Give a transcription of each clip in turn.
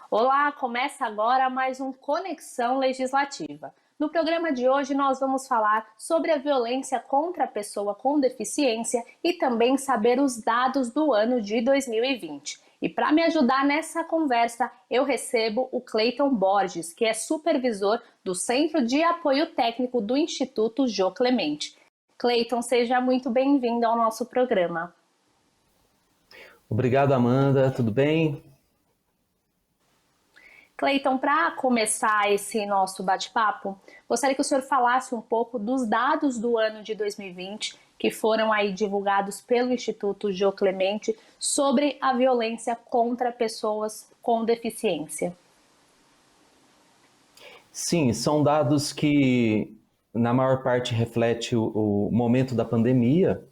Olá, começa agora mais um Conexão Legislativa. No programa de hoje nós vamos falar sobre a violência contra a pessoa com deficiência e também saber os dados do ano de 2020. E para me ajudar nessa conversa, eu recebo o Cleiton Borges, que é supervisor do Centro de Apoio Técnico do Instituto Jô Clemente. Cleiton, seja muito bem-vindo ao nosso programa. Obrigado, Amanda. Tudo bem? Cleiton, para começar esse nosso bate-papo, gostaria que o senhor falasse um pouco dos dados do ano de 2020 que foram aí divulgados pelo Instituto Jô Clemente sobre a violência contra pessoas com deficiência. Sim, são dados que, na maior parte, refletem o momento da pandemia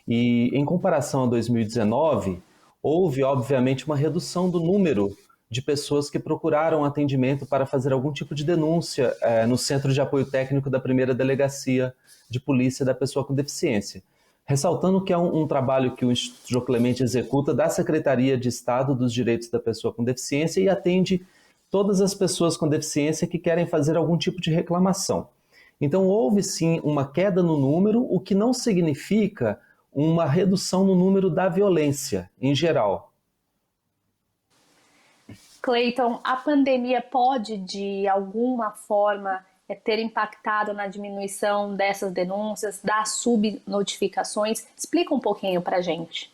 e, em comparação a 2019, houve, obviamente, uma redução do número de pessoas que procuraram atendimento para fazer algum tipo de denúncia no Centro de Apoio Técnico da Primeira Delegacia de Polícia da Pessoa com Deficiência. Ressaltando que é um trabalho que o Instituto Jô Clemente executa da Secretaria de Estado dos Direitos da Pessoa com Deficiência e atende todas as pessoas com deficiência que querem fazer algum tipo de reclamação. Então, houve sim uma queda no número, o que não significa uma redução no número da violência em geral. Cleiton, a pandemia pode, de alguma forma, ter impactado na diminuição dessas denúncias, das subnotificações? Explica um pouquinho para a gente.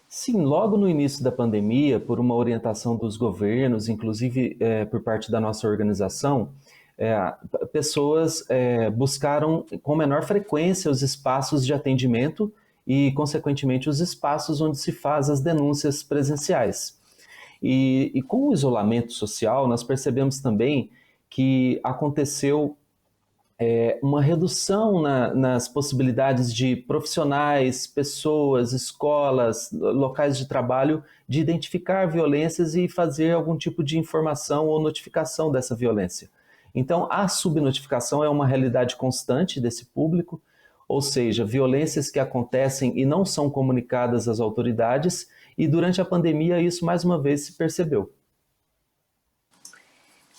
Sim, logo no início da pandemia, por uma orientação dos governos, inclusive por parte da nossa organização, pessoas buscaram com menor frequência os espaços de atendimento e, consequentemente, os espaços onde se faz as denúncias presenciais. E com o isolamento social, nós percebemos também que aconteceu uma redução nas possibilidades de profissionais, pessoas, escolas, locais de trabalho de identificar violências e fazer algum tipo de informação ou notificação dessa violência. Então, a subnotificação é uma realidade constante desse público, ou seja, violências que acontecem e não são comunicadas às autoridades, e durante a pandemia isso mais uma vez se percebeu.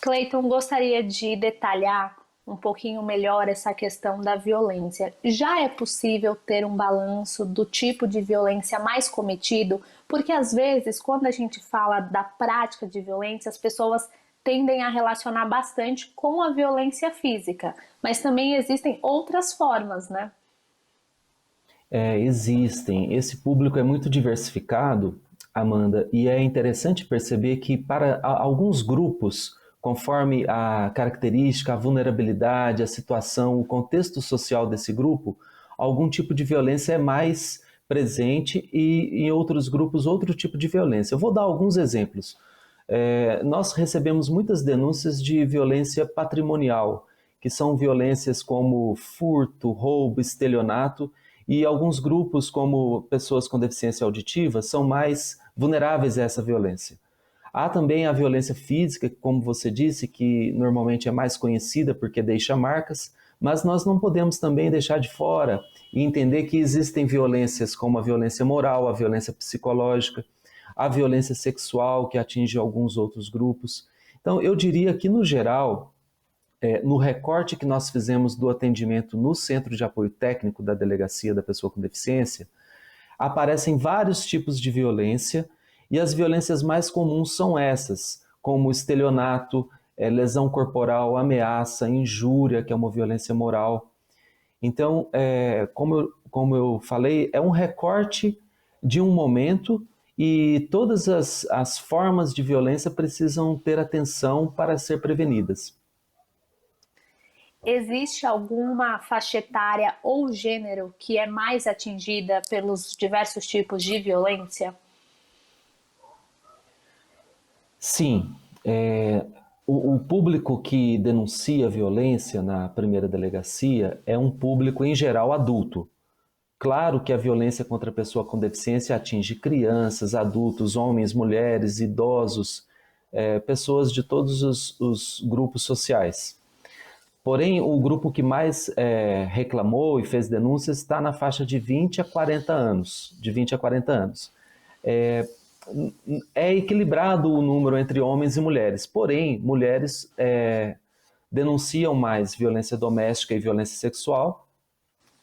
Cleiton, gostaria de detalhar um pouquinho melhor essa questão da violência. Já é possível ter um balanço do tipo de violência mais cometido? Porque às vezes, quando a gente fala da prática de violência, as pessoas tendem a relacionar bastante com a violência física, mas também existem outras formas, né? Existem. Esse público é muito diversificado, Amanda, e é interessante perceber que para alguns grupos, conforme a característica, a vulnerabilidade, a situação, o contexto social desse grupo, algum tipo de violência é mais presente e em outros grupos outro tipo de violência. Eu vou dar alguns exemplos. Nós recebemos muitas denúncias de violência patrimonial, que são violências como furto, roubo, estelionato, e alguns grupos, como pessoas com deficiência auditiva, são mais vulneráveis a essa violência. Há também a violência física, como você disse, que normalmente é mais conhecida porque deixa marcas, mas nós não podemos também deixar de fora e entender que existem violências como a violência moral, a violência psicológica, a violência sexual, que atinge alguns outros grupos. Então, eu diria que, no geral, no recorte que nós fizemos do atendimento no Centro de Apoio Técnico da Delegacia da Pessoa com Deficiência, aparecem vários tipos de violência e as violências mais comuns são essas, como estelionato, lesão corporal, ameaça, injúria, que é uma violência moral. Então, como eu falei, é um recorte de um momento e todas as formas de violência precisam ter atenção para ser prevenidas. Existe alguma faixa etária ou gênero que é mais atingida pelos diversos tipos de violência? Sim, o público que denuncia violência na primeira delegacia é um público, em geral, adulto. Claro que a violência contra a pessoa com deficiência atinge crianças, adultos, homens, mulheres, idosos, pessoas de todos os grupos sociais. Porém, o grupo que mais reclamou e fez denúncias está na faixa de 20 a 40 anos. De 20 a 40 anos. é equilibrado o número entre homens e mulheres, porém, mulheres denunciam mais violência doméstica e violência sexual,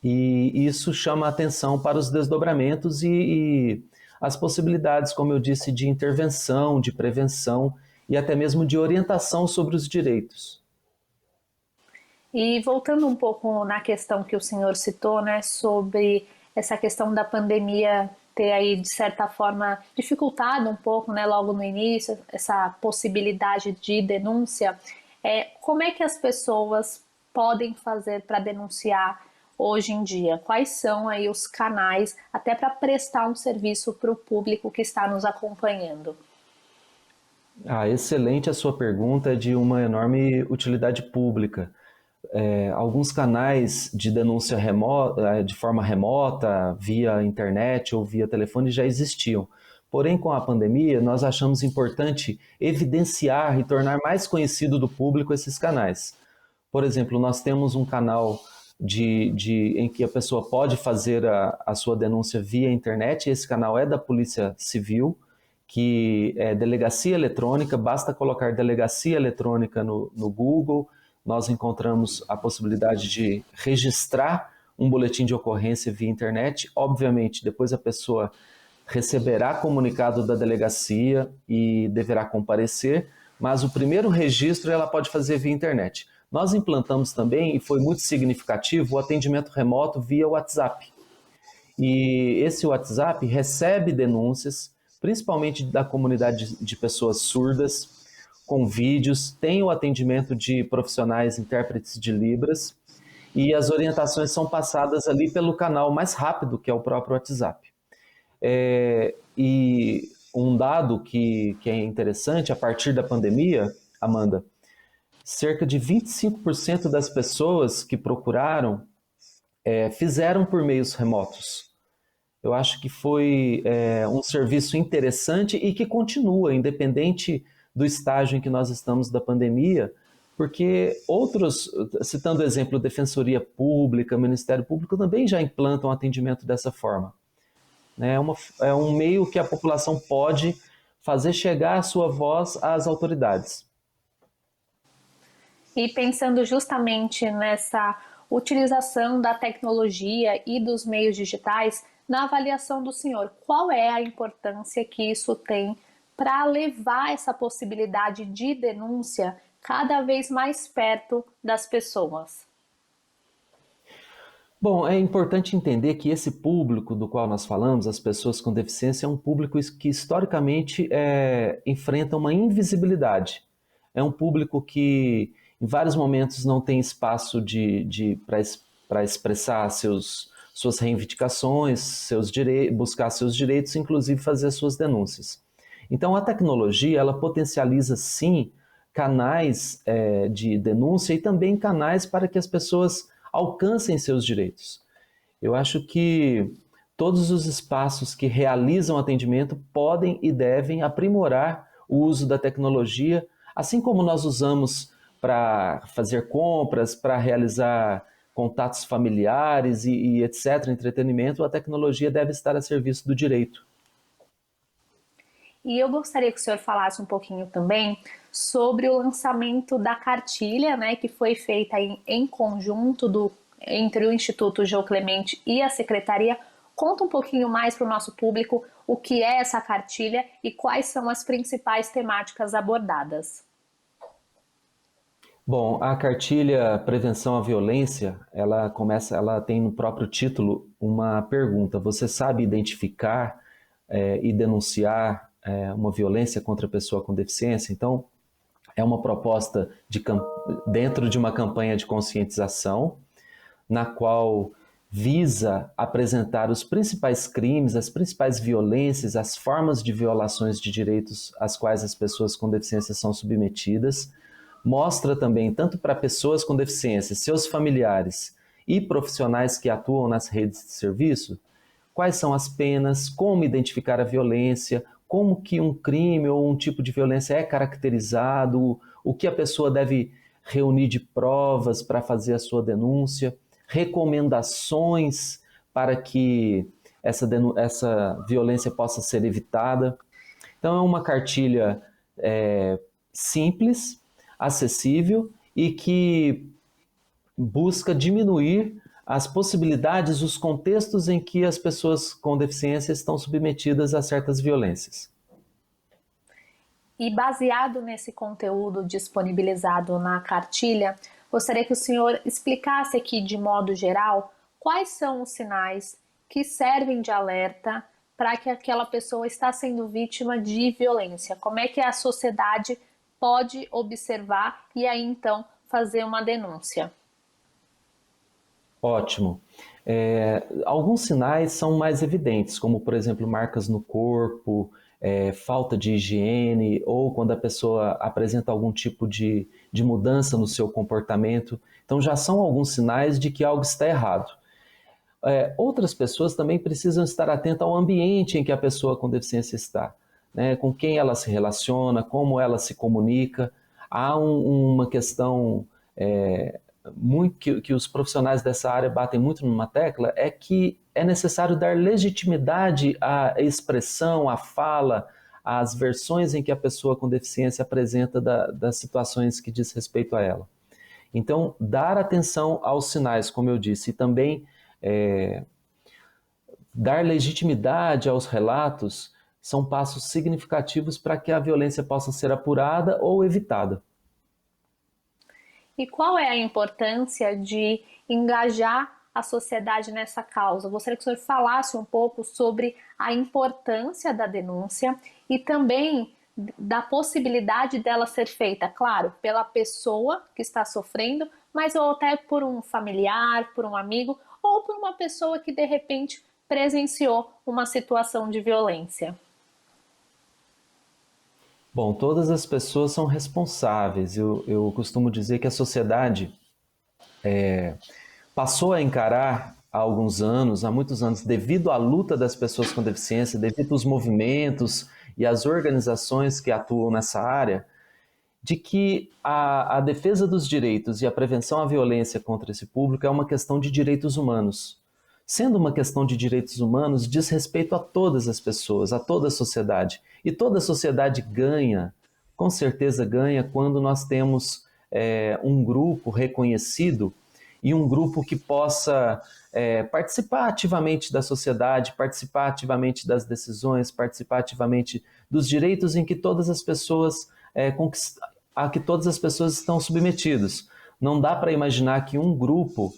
e isso chama a atenção para os desdobramentos e as possibilidades, como eu disse, de intervenção, de prevenção e até mesmo de orientação sobre os direitos. E voltando um pouco na questão que o senhor citou, né, sobre essa questão da pandemia ter aí, de certa forma, dificultado um pouco, né, logo no início, essa possibilidade de denúncia, como é que as pessoas podem fazer para denunciar hoje em dia? Quais são aí os canais, até para prestar um serviço para o público que está nos acompanhando? Excelente a sua pergunta, é de uma enorme utilidade pública. Alguns canais de denúncia remota, de forma remota, via internet ou via telefone, já existiam. Porém, com a pandemia, nós achamos importante evidenciar e tornar mais conhecido do público esses canais. Por exemplo, nós temos um canal em que a pessoa pode fazer a sua denúncia via internet. Esse canal é da Polícia Civil, que é Delegacia Eletrônica. Basta colocar Delegacia Eletrônica no Google. Nós encontramos a possibilidade de registrar um boletim de ocorrência via internet. Obviamente, depois a pessoa receberá comunicado da delegacia e deverá comparecer, mas o primeiro registro ela pode fazer via internet. Nós implantamos também, e foi muito significativo, o atendimento remoto via WhatsApp. E esse WhatsApp recebe denúncias, principalmente da comunidade de pessoas surdas, com vídeos, tem o atendimento de profissionais intérpretes de Libras, e as orientações são passadas ali pelo canal mais rápido, que é o próprio WhatsApp. E um dado que é interessante, a partir da pandemia, Amanda, cerca de 25% das pessoas que procuraram fizeram por meios remotos. Eu acho que foi um serviço interessante e que continua, independente do estágio em que nós estamos da pandemia, porque outros, citando o exemplo, Defensoria Pública, Ministério Público, também já implantam atendimento dessa forma. É um meio que a população pode fazer chegar a sua voz às autoridades. E pensando justamente nessa utilização da tecnologia e dos meios digitais, na avaliação do senhor, qual é a importância que isso tem para levar essa possibilidade de denúncia cada vez mais perto das pessoas? Bom, é importante entender que esse público do qual nós falamos, as pessoas com deficiência, é um público que historicamente enfrenta uma invisibilidade. É um público que em vários momentos não tem espaço para expressar suas reivindicações, buscar seus direitos, inclusive fazer suas denúncias. Então a tecnologia ela potencializa sim canais de denúncia e também canais para que as pessoas alcancem seus direitos. Eu acho que todos os espaços que realizam atendimento podem e devem aprimorar o uso da tecnologia, assim como nós usamos para fazer compras, para realizar contatos familiares e etc., entretenimento, a tecnologia deve estar a serviço do direito. E eu gostaria que o senhor falasse um pouquinho também sobre o lançamento da cartilha, né, que foi feita em conjunto entre o Instituto João Clemente e a Secretaria. Conta um pouquinho mais para o nosso público o que é essa cartilha e quais são as principais temáticas abordadas. Bom, a cartilha Prevenção à Violência, ela tem no próprio título uma pergunta. Você sabe identificar e denunciar uma violência contra a pessoa com deficiência? Então, é uma proposta dentro de uma campanha de conscientização, na qual visa apresentar os principais crimes, as principais violências, as formas de violações de direitos às quais as pessoas com deficiência são submetidas. Mostra também, tanto para pessoas com deficiência, seus familiares e profissionais que atuam nas redes de serviço, quais são as penas, como identificar a violência, como que um crime ou um tipo de violência é caracterizado, o que a pessoa deve reunir de provas para fazer a sua denúncia, recomendações para que essa violência possa ser evitada. Então é uma cartilha simples, acessível e que busca diminuir as possibilidades, os contextos em que as pessoas com deficiência estão submetidas a certas violências. E baseado nesse conteúdo disponibilizado na cartilha, gostaria que o senhor explicasse aqui de modo geral quais são os sinais que servem de alerta para que aquela pessoa está sendo vítima de violência. Como é que a sociedade pode observar e aí então fazer uma denúncia? Ótimo. Alguns sinais são mais evidentes, como por exemplo marcas no corpo, falta de higiene, ou quando a pessoa apresenta algum tipo de mudança no seu comportamento. Então já são alguns sinais de que algo está errado. Outras pessoas também precisam estar atentas ao ambiente em que a pessoa com deficiência está, né? Com quem ela se relaciona, como ela se comunica. Há uma questão que os profissionais dessa área batem muito numa tecla, é que é necessário dar legitimidade à expressão, à fala, às versões em que a pessoa com deficiência apresenta das situações que diz respeito a ela. Então, dar atenção aos sinais, como eu disse, e também dar legitimidade aos relatos são passos significativos para que a violência possa ser apurada ou evitada. E qual é a importância de engajar a sociedade nessa causa? Eu gostaria que o senhor falasse um pouco sobre a importância da denúncia e também da possibilidade dela ser feita, claro, pela pessoa que está sofrendo, mas ou até por um familiar, por um amigo ou por uma pessoa que de repente presenciou uma situação de violência. Bom, todas as pessoas são responsáveis. Eu costumo dizer que a sociedade passou a encarar há muitos anos, devido à luta das pessoas com deficiência, devido aos movimentos e às organizações que atuam nessa área, de que a defesa dos direitos e a prevenção à violência contra esse público é uma questão de direitos humanos. Sendo uma questão de direitos humanos, diz respeito a todas as pessoas, a toda a sociedade. E toda a sociedade ganha, com certeza ganha, quando nós temos um grupo reconhecido e um grupo que possa participar ativamente da sociedade, participar ativamente das decisões, participar ativamente dos direitos em que todas as pessoas a que todas as pessoas estão submetidos. Não dá para imaginar que um grupo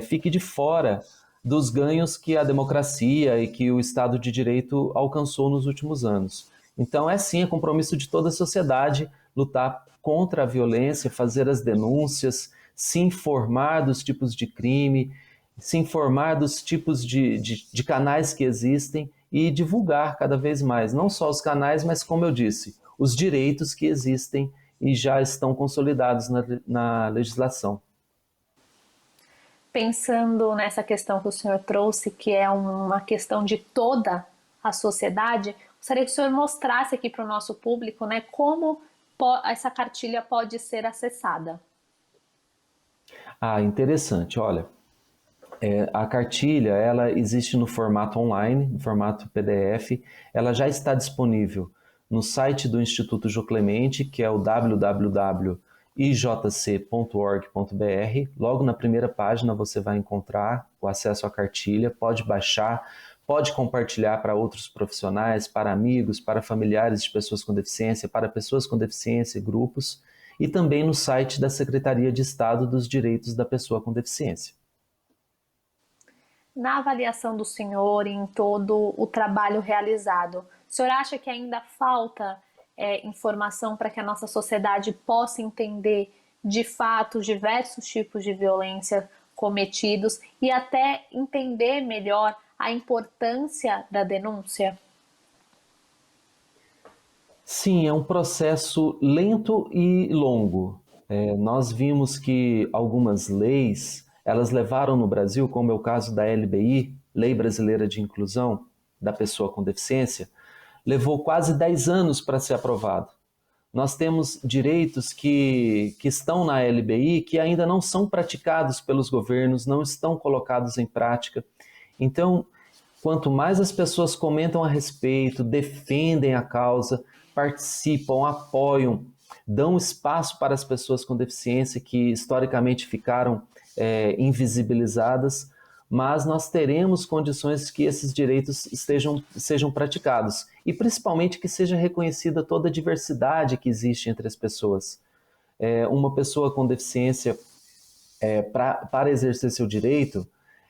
fique de fora dos ganhos que a democracia e que o Estado de Direito alcançou nos últimos anos. Então, é compromisso de toda a sociedade lutar contra a violência, fazer as denúncias, se informar dos tipos de crime, se informar dos tipos de canais que existem e divulgar cada vez mais, não só os canais, mas, como eu disse, os direitos que existem e já estão consolidados na legislação. Pensando nessa questão que o senhor trouxe, que é uma questão de toda a sociedade, gostaria que o senhor mostrasse aqui para o nosso público, né, como essa cartilha pode ser acessada. Interessante. Olha, a cartilha ela existe no formato online, no formato PDF. Ela já está disponível no site do Instituto Jô Clemente, que é o www.ijc.org.br. Logo na primeira página você vai encontrar o acesso à cartilha, pode baixar, pode compartilhar para outros profissionais, para amigos, para familiares de pessoas com deficiência, para pessoas com deficiência e grupos, e também no site da Secretaria de Estado dos Direitos da Pessoa com Deficiência. Na avaliação do senhor e em todo o trabalho realizado, o senhor acha que ainda falta informação para que a nossa sociedade possa entender de fato os diversos tipos de violência cometidos e até entender melhor a importância da denúncia? Sim, é um processo lento e longo. Nós vimos que algumas leis, elas levaram no Brasil, como é o caso da LBI, Lei Brasileira de Inclusão da Pessoa com Deficiência, levou quase 10 anos para ser aprovado. Nós temos direitos que estão na LBI que ainda não são praticados pelos governos, não estão colocados em prática. Então, quanto mais as pessoas comentam a respeito, defendem a causa, participam, apoiam, dão espaço para as pessoas com deficiência que historicamente ficaram invisibilizadas, mas nós teremos condições que esses direitos sejam praticados e principalmente que seja reconhecida toda a diversidade que existe entre as pessoas. Uma pessoa com deficiência, para exercer seu direito,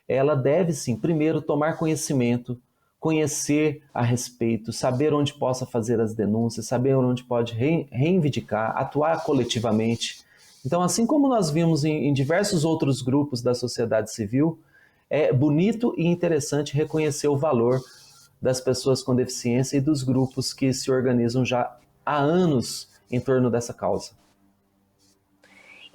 ela deve sim, primeiro, tomar conhecimento, conhecer a respeito, saber onde possa fazer as denúncias, saber onde pode reivindicar, atuar coletivamente. Então, assim como nós vimos em diversos outros grupos da sociedade civil, é bonito e interessante reconhecer o valor das pessoas com deficiência e dos grupos que se organizam já há anos em torno dessa causa.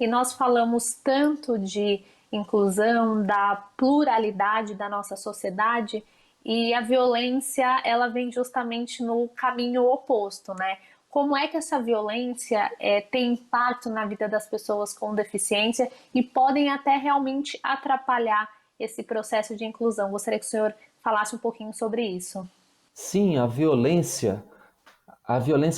E nós falamos tanto de inclusão, da pluralidade da nossa sociedade, e a violência, ela vem justamente no caminho oposto, né? Como é que essa violência tem impacto na vida das pessoas com deficiência e podem até realmente atrapalhar esse processo de inclusão? Gostaria que o senhor falasse um pouquinho sobre isso. Sim, a violência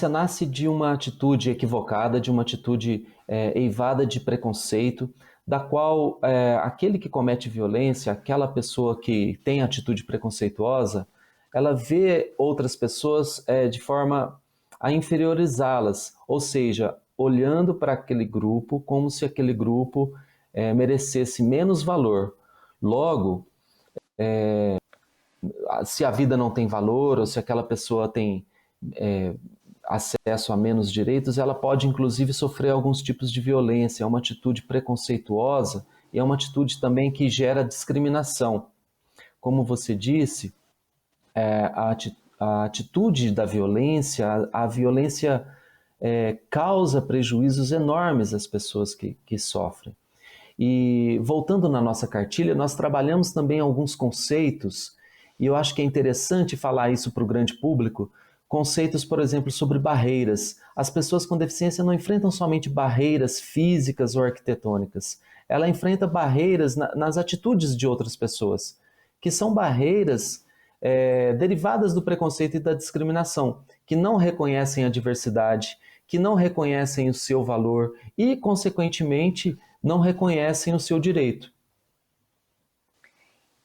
nasce de uma atitude equivocada, de uma atitude eivada de preconceito, da qual aquele que comete violência, aquela pessoa que tem atitude preconceituosa, ela vê outras pessoas de forma a inferiorizá-las, ou seja, olhando para aquele grupo como se aquele grupo merecesse menos valor. Logo, se a vida não tem valor ou se aquela pessoa tem acesso a menos direitos, ela pode inclusive sofrer alguns tipos de violência. É uma atitude preconceituosa e é uma atitude também que gera discriminação. Como você disse, a atitude da violência, a violência causa prejuízos enormes às pessoas que sofrem. E voltando na nossa cartilha, nós trabalhamos também alguns conceitos, e eu acho que é interessante falar isso para o grande público, conceitos, por exemplo, sobre barreiras. As pessoas com deficiência não enfrentam somente barreiras físicas ou arquitetônicas, ela enfrenta barreiras nas atitudes de outras pessoas, que são barreiras derivadas do preconceito e da discriminação, que não reconhecem a diversidade, que não reconhecem o seu valor e, consequentemente, não reconhecem o seu direito.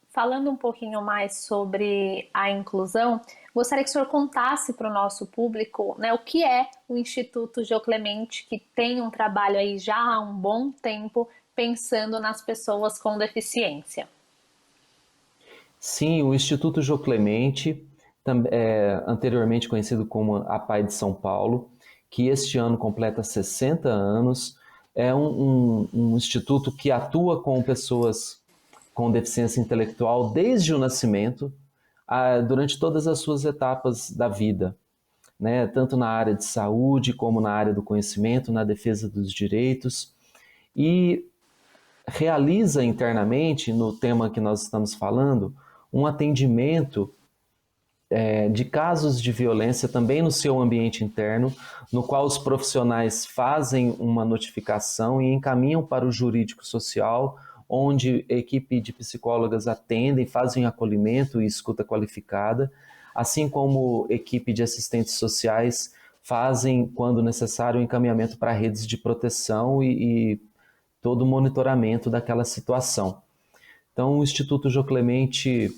Falando um pouquinho mais sobre a inclusão, gostaria que o senhor contasse para o nosso público, né, o que é o Instituto Jô Clemente, que tem um trabalho aí já há um bom tempo pensando nas pessoas com deficiência. Sim, o Instituto Jô Clemente, anteriormente conhecido como APAE de São Paulo, que este ano completa 60 anos, é um instituto que atua com pessoas com deficiência intelectual desde o nascimento, durante todas as suas etapas da vida, né? Tanto na área de saúde, como na área do conhecimento, na defesa dos direitos, e realiza internamente, no tema que nós estamos falando, um atendimento de casos de violência também no seu ambiente interno, no qual os profissionais fazem uma notificação e encaminham para o jurídico social, onde a equipe de psicólogas atendem, fazem acolhimento e escuta qualificada, assim como equipe de assistentes sociais fazem, quando necessário, o encaminhamento para redes de proteção e todo o monitoramento daquela situação. Então, o Instituto Jô Clemente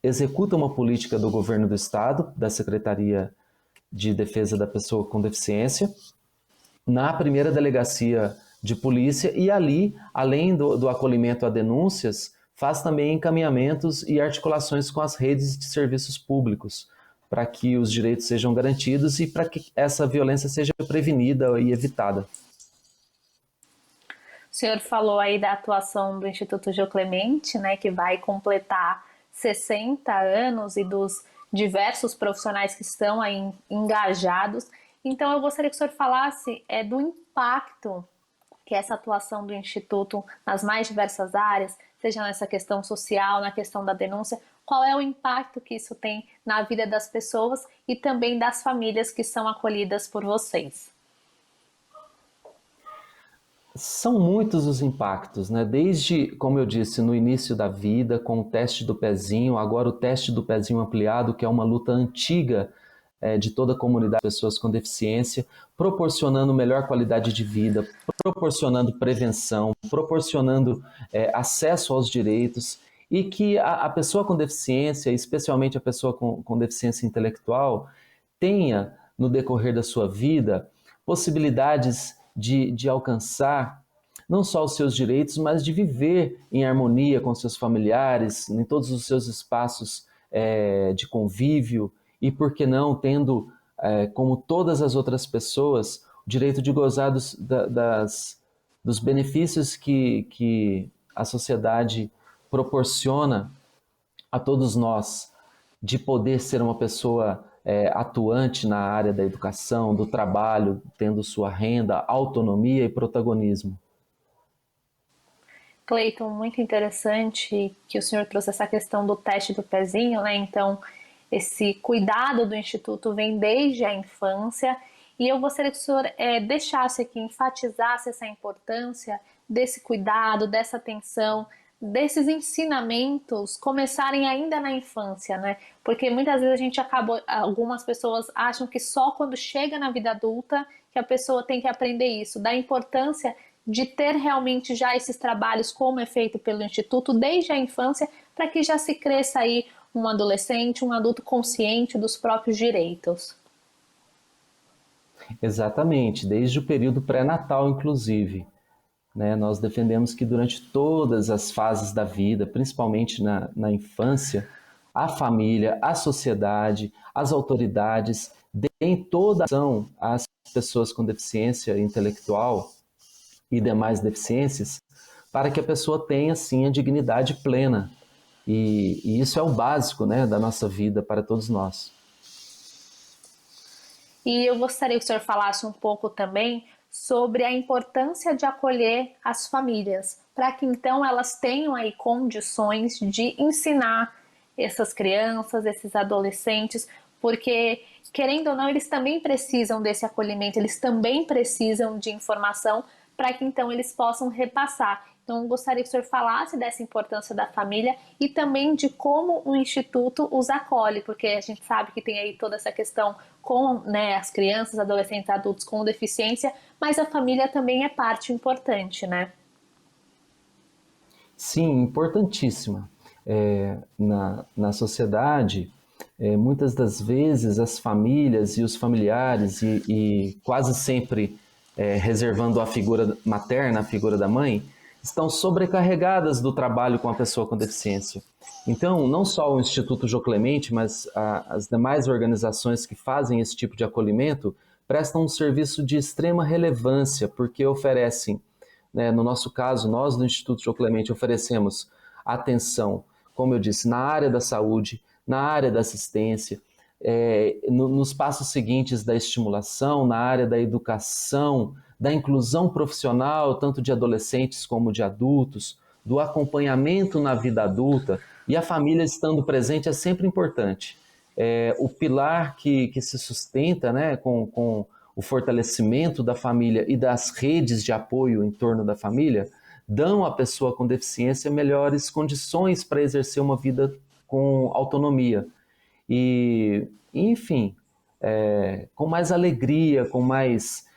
executa uma política do governo do estado, da Secretaria de Defesa da Pessoa com Deficiência, na primeira delegacia de polícia, e ali, além do acolhimento a denúncias, faz também encaminhamentos e articulações com as redes de serviços públicos, para que os direitos sejam garantidos e para que essa violência seja prevenida e evitada. O senhor falou aí da atuação do Instituto Jô Clemente, né, que vai completar 60 anos e dos diversos profissionais que estão aí engajados. Então, eu gostaria que o senhor falasse do impacto que essa atuação do Instituto nas mais diversas áreas, seja nessa questão social, na questão da denúncia, qual é o impacto que isso tem na vida das pessoas e também das famílias que são acolhidas por vocês. São muitos os impactos, né? Desde, como eu disse, no início da vida, com o teste do pezinho, agora o teste do pezinho ampliado, que é uma luta antiga de toda a comunidade de pessoas com deficiência, proporcionando melhor qualidade de vida, proporcionando prevenção, proporcionando acesso aos direitos e que a pessoa com deficiência, especialmente a pessoa com deficiência intelectual, tenha, no decorrer da sua vida, possibilidades de alcançar não só os seus direitos, mas de viver em harmonia com seus familiares, em todos os seus espaços de convívio e, por que não, tendo, como todas as outras pessoas, o direito de gozar dos benefícios que a sociedade proporciona a todos nós, de poder ser uma pessoa atuante na área da educação, do trabalho, tendo sua renda, autonomia e protagonismo. Cleiton, muito interessante que o senhor trouxe essa questão do teste do pezinho, né? Então, esse cuidado do Instituto vem desde a infância e eu gostaria que o senhor deixasse aqui, enfatizasse essa importância desse cuidado, dessa atenção, desses ensinamentos começarem ainda na infância, né? Porque muitas vezes a gente acaba, algumas pessoas acham que só quando chega na vida adulta que a pessoa tem que aprender isso, da importância de ter realmente já esses trabalhos como é feito pelo Instituto desde a infância, para que já se cresça aí um adolescente, um adulto consciente dos próprios direitos. Exatamente, desde o período pré-natal, inclusive. Né? Nós defendemos que durante todas as fases da vida, principalmente na infância, a família, a sociedade, as autoridades deem toda a ação às pessoas com deficiência intelectual e demais deficiências para que a pessoa tenha, sim, a dignidade plena. E isso é o básico, né, da nossa vida para todos nós. E eu gostaria que o senhor falasse um pouco também sobre a importância de acolher as famílias, para que então elas tenham aí condições de ensinar essas crianças, esses adolescentes, porque querendo ou não, eles também precisam desse acolhimento, eles também precisam de informação para que então eles possam repassar. Então, gostaria que o senhor falasse dessa importância da família e também de como o Instituto os acolhe, porque a gente sabe que tem aí toda essa questão com, né, as crianças, adolescentes, adultos com deficiência, mas a família também é parte importante, né? Sim, importantíssima. Na sociedade, muitas das vezes as famílias e os familiares, e quase sempre reservando a figura materna, a figura da mãe, estão sobrecarregadas do trabalho com a pessoa com deficiência. Então, não só o Instituto Jô Clemente, mas as demais organizações que fazem esse tipo de acolhimento prestam um serviço de extrema relevância, porque oferecem, né, no nosso caso, nós do Instituto Jô Clemente oferecemos atenção, como eu disse, na área da saúde, na área da assistência, nos passos seguintes da estimulação, na área da educação, da inclusão profissional, tanto de adolescentes como de adultos, do acompanhamento na vida adulta, e a família estando presente é sempre importante. O pilar que se sustenta, né, com o fortalecimento da família e das redes de apoio em torno da família, dão à pessoa com deficiência melhores condições para exercer uma vida com autonomia. Enfim, com mais alegria, com mais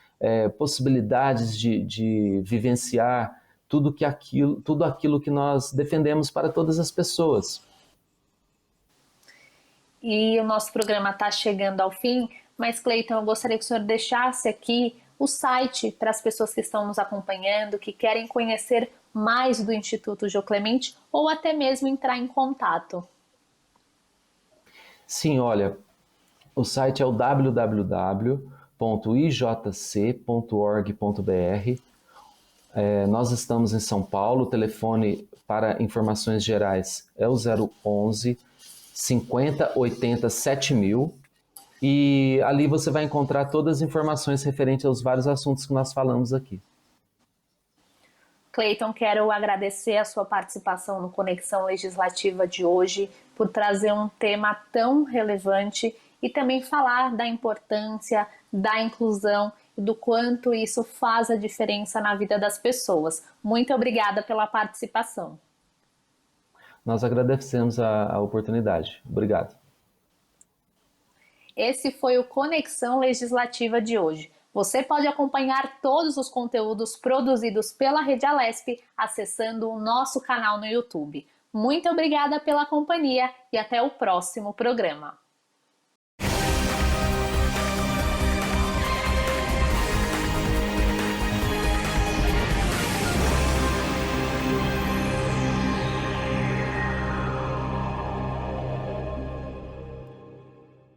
possibilidades de vivenciar tudo aquilo que nós defendemos para todas as pessoas. E o nosso programa está chegando ao fim, mas Cleiton, eu gostaria que o senhor deixasse aqui o site para as pessoas que estão nos acompanhando, que querem conhecer mais do Instituto Jô Clemente ou até mesmo entrar em contato. Sim, olha, o site é o www.ijc.org.br. Nós estamos em São Paulo, o telefone para informações gerais é o 011 50 80 7000 e ali você vai encontrar todas as informações referentes aos vários assuntos que nós falamos aqui. Cleiton, quero agradecer a sua participação no Conexão Legislativa de hoje, por trazer um tema tão relevante e também falar da importância da inclusão do quanto isso faz a diferença na vida das pessoas. Muito obrigada pela participação. Nós agradecemos a oportunidade. Obrigado. Esse foi o Conexão Legislativa de hoje. Você pode acompanhar todos os conteúdos produzidos pela Rede Alesp acessando o nosso canal no YouTube. Muito obrigada pela companhia e até o próximo programa.